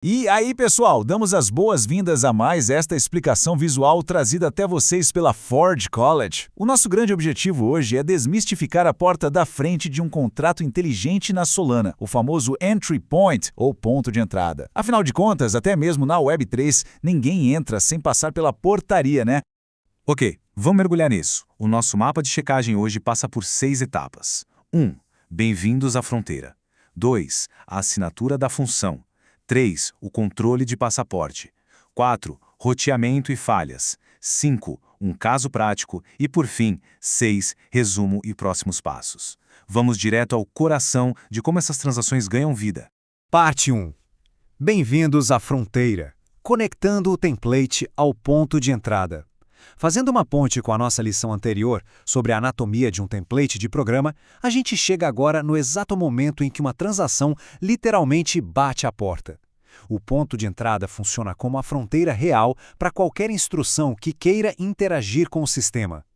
E aí, pessoal, damos as boas-vindas a mais esta explicação visual trazida até vocês pela Ford College. O nosso grande objetivo hoje é desmistificar a porta da frente de um contrato inteligente na Solana, o famoso Entry Point, ou ponto de entrada. Afinal de contas, até mesmo na Web3, ninguém entra sem passar pela portaria, né? Ok, vamos mergulhar nisso. O nosso mapa de checagem hoje passa por 6 etapas. 1. Bem-vindos à fronteira. 2. A assinatura da função. 3. O controle de passaporte. 4. Roteamento e falhas. 5. Um caso prático. E, por fim, 6. Resumo e próximos passos. Vamos direto ao coração de como essas transações ganham vida. Parte 1. Bem-vindos à fronteira, conectando o template ao ponto de entrada. Fazendo uma ponte com a nossa lição anterior sobre a anatomia de um template de programa, a gente chega agora no exato momento em que uma transação literalmente bate à porta. O ponto de entrada funciona como a fronteira real para qualquer instrução que queira interagir com o sistema.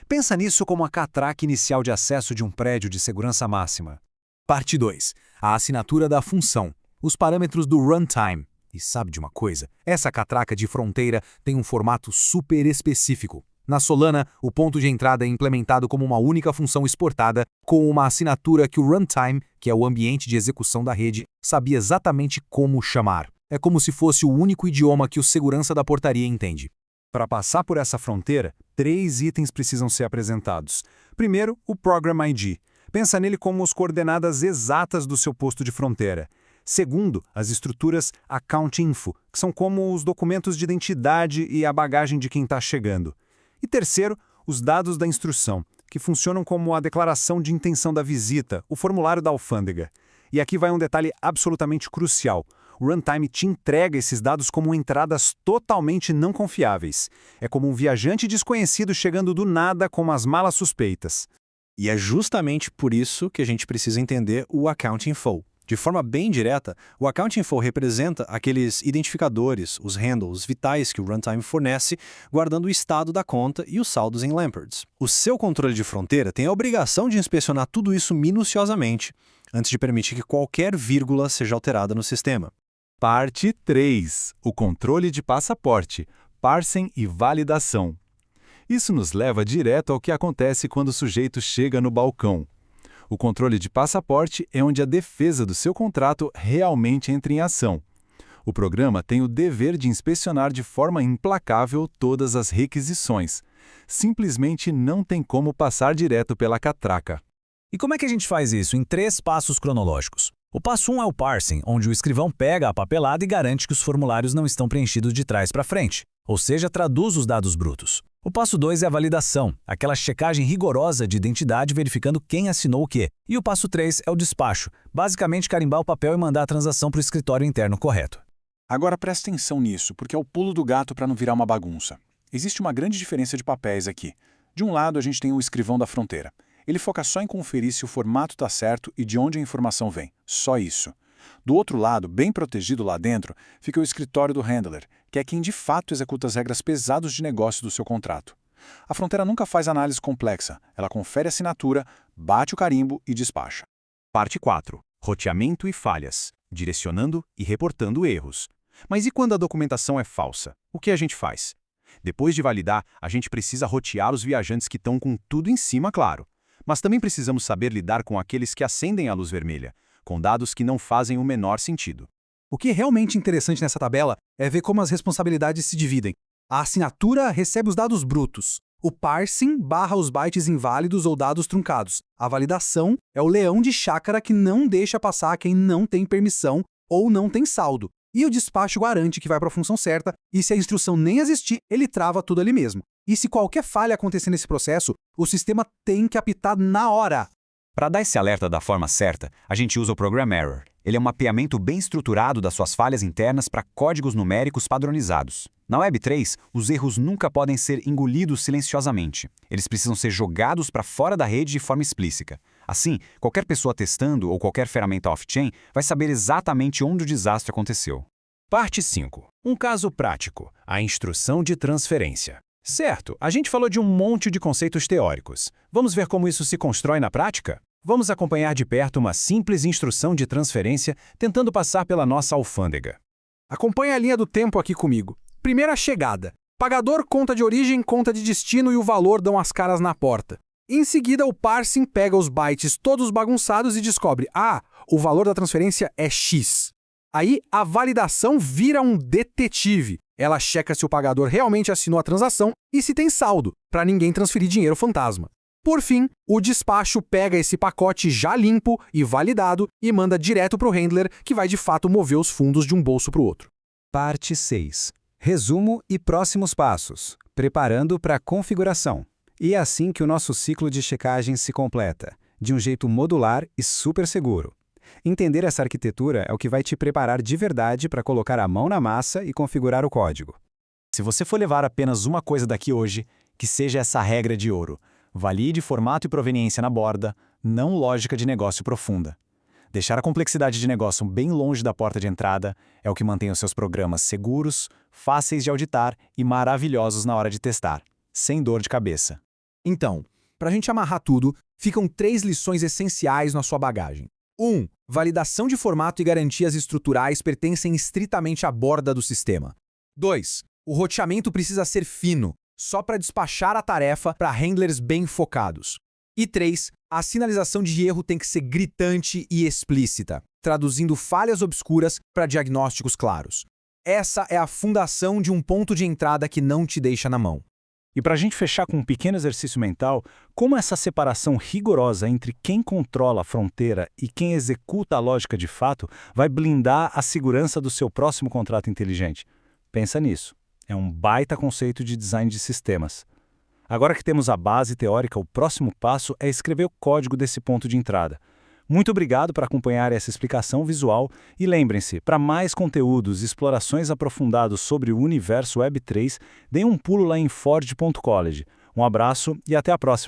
Pensa nisso como a catraca inicial de acesso de um prédio de segurança máxima. Parte 2. A assinatura da função. Os parâmetros do runtime. E sabe de uma coisa? Essa catraca de fronteira tem um formato super específico. Na Solana, o ponto de entrada é implementado como uma única função exportada, com uma assinatura que o runtime, que é o ambiente de execução da rede, sabia exatamente como chamar. É como se fosse o único idioma que o segurança da portaria entende. Para passar por essa fronteira, 3 itens precisam ser apresentados. Primeiro, o Program ID. Pensa nele como as coordenadas exatas do seu posto de fronteira. Segundo, as estruturas Account Info, que são como os documentos de identidade e a bagagem de quem está chegando. E terceiro, os dados da instrução, que funcionam como a declaração de intenção da visita, o formulário da alfândega. E aqui vai um detalhe absolutamente crucial. O runtime te entrega esses dados como entradas totalmente não confiáveis. É como um viajante desconhecido chegando do nada com umas malas suspeitas. E é justamente por isso que a gente precisa entender o Account Info. De forma bem direta, o Account Info representa aqueles identificadores, os handles vitais que o runtime fornece, guardando o estado da conta e os saldos em Lampards. O seu controle de fronteira tem a obrigação de inspecionar tudo isso minuciosamente, antes de permitir que qualquer vírgula seja alterada no sistema. Parte 3. O controle de passaporte, parsing e validação. Isso nos leva direto ao que acontece quando o sujeito chega no balcão. O controle de passaporte é onde a defesa do seu contrato realmente entra em ação. O programa tem o dever de inspecionar de forma implacável todas as requisições. Simplesmente não tem como passar direto pela catraca. E como é que a gente faz isso em 3 passos cronológicos? O passo 1 é o parsing, onde o escrivão pega a papelada e garante que os formulários não estão preenchidos de trás para frente, ou seja, traduz os dados brutos. O passo 2 é a validação, aquela checagem rigorosa de identidade verificando quem assinou o quê. E o passo 3 é o despacho, basicamente carimbar o papel e mandar a transação para o escritório interno correto. Agora presta atenção nisso, porque é o pulo do gato para não virar uma bagunça. Existe uma grande diferença de papéis aqui. De um lado, a gente tem o escrivão da fronteira. Ele foca só em conferir se o formato está certo e de onde a informação vem. Só isso. Do outro lado, bem protegido lá dentro, fica o escritório do handler, que é quem de fato executa as regras pesadas de negócio do seu contrato. A fronteira nunca faz análise complexa, ela confere a assinatura, bate o carimbo e despacha. Parte 4. Roteamento e falhas, direcionando e reportando erros. Mas e quando a documentação é falsa? O que a gente faz? Depois de validar, a gente precisa rotear os viajantes que estão com tudo em cima, claro. Mas também precisamos saber lidar com aqueles que acendem a luz vermelha, com dados que não fazem o menor sentido. O que é realmente interessante nessa tabela é ver como as responsabilidades se dividem. A assinatura recebe os dados brutos. O parsing barra os bytes inválidos ou dados truncados. A validação é o leão de chácara que não deixa passar quem não tem permissão ou não tem saldo. E o despacho garante que vai para a função certa e se a instrução nem existir, ele trava tudo ali mesmo. E se qualquer falha acontecer nesse processo, o sistema tem que apitar na hora. Para dar esse alerta da forma certa, a gente usa o Program Error. Ele é um mapeamento bem estruturado das suas falhas internas para códigos numéricos padronizados. Na Web3, os erros nunca podem ser engolidos silenciosamente. Eles precisam ser jogados para fora da rede de forma explícita. Assim, qualquer pessoa testando ou qualquer ferramenta off-chain vai saber exatamente onde o desastre aconteceu. Parte 5. Um caso prático, a instrução de transferência. Certo, a gente falou de um monte de conceitos teóricos. Vamos ver como isso se constrói na prática? Vamos acompanhar de perto uma simples instrução de transferência tentando passar pela nossa alfândega. Acompanhe a linha do tempo aqui comigo. Primeira chegada. Pagador, conta de origem, conta de destino e o valor dão as caras na porta. Em seguida, o parsing pega os bytes todos bagunçados e descobre: o valor da transferência é X. Aí, a validação vira um detetive. Ela checa se o pagador realmente assinou a transação e se tem saldo, para ninguém transferir dinheiro fantasma. Por fim, o despacho pega esse pacote já limpo e validado e manda direto para o handler, que vai de fato mover os fundos de um bolso para o outro. Parte 6. Resumo e próximos passos. Preparando para a configuração. E é assim que o nosso ciclo de checagem se completa, de um jeito modular e super seguro. Entender essa arquitetura é o que vai te preparar de verdade para colocar a mão na massa e configurar o código. Se você for levar apenas uma coisa daqui hoje, que seja essa regra de ouro. Valide formato e proveniência na borda, não lógica de negócio profunda. Deixar a complexidade de negócio bem longe da porta de entrada é o que mantém os seus programas seguros, fáceis de auditar e maravilhosos na hora de testar, sem dor de cabeça. Então, para a gente amarrar tudo, ficam 3 lições essenciais na sua bagagem. 1. Validação de formato e garantias estruturais pertencem estritamente à borda do sistema. 2. O roteamento precisa ser fino, só para despachar a tarefa para handlers bem focados. E 3. A sinalização de erro tem que ser gritante e explícita, traduzindo falhas obscuras para diagnósticos claros. Essa é a fundação de um ponto de entrada que não te deixa na mão. E para a gente fechar com um pequeno exercício mental, como essa separação rigorosa entre quem controla a fronteira e quem executa a lógica de fato vai blindar a segurança do seu próximo contrato inteligente? Pensa nisso. É um baita conceito de design de sistemas. Agora que temos a base teórica, o próximo passo é escrever o código desse ponto de entrada. Muito obrigado por acompanhar essa explicação visual e lembrem-se, para mais conteúdos e explorações aprofundados sobre o universo Web3, deem um pulo lá em ford.college. Um abraço e até a próxima!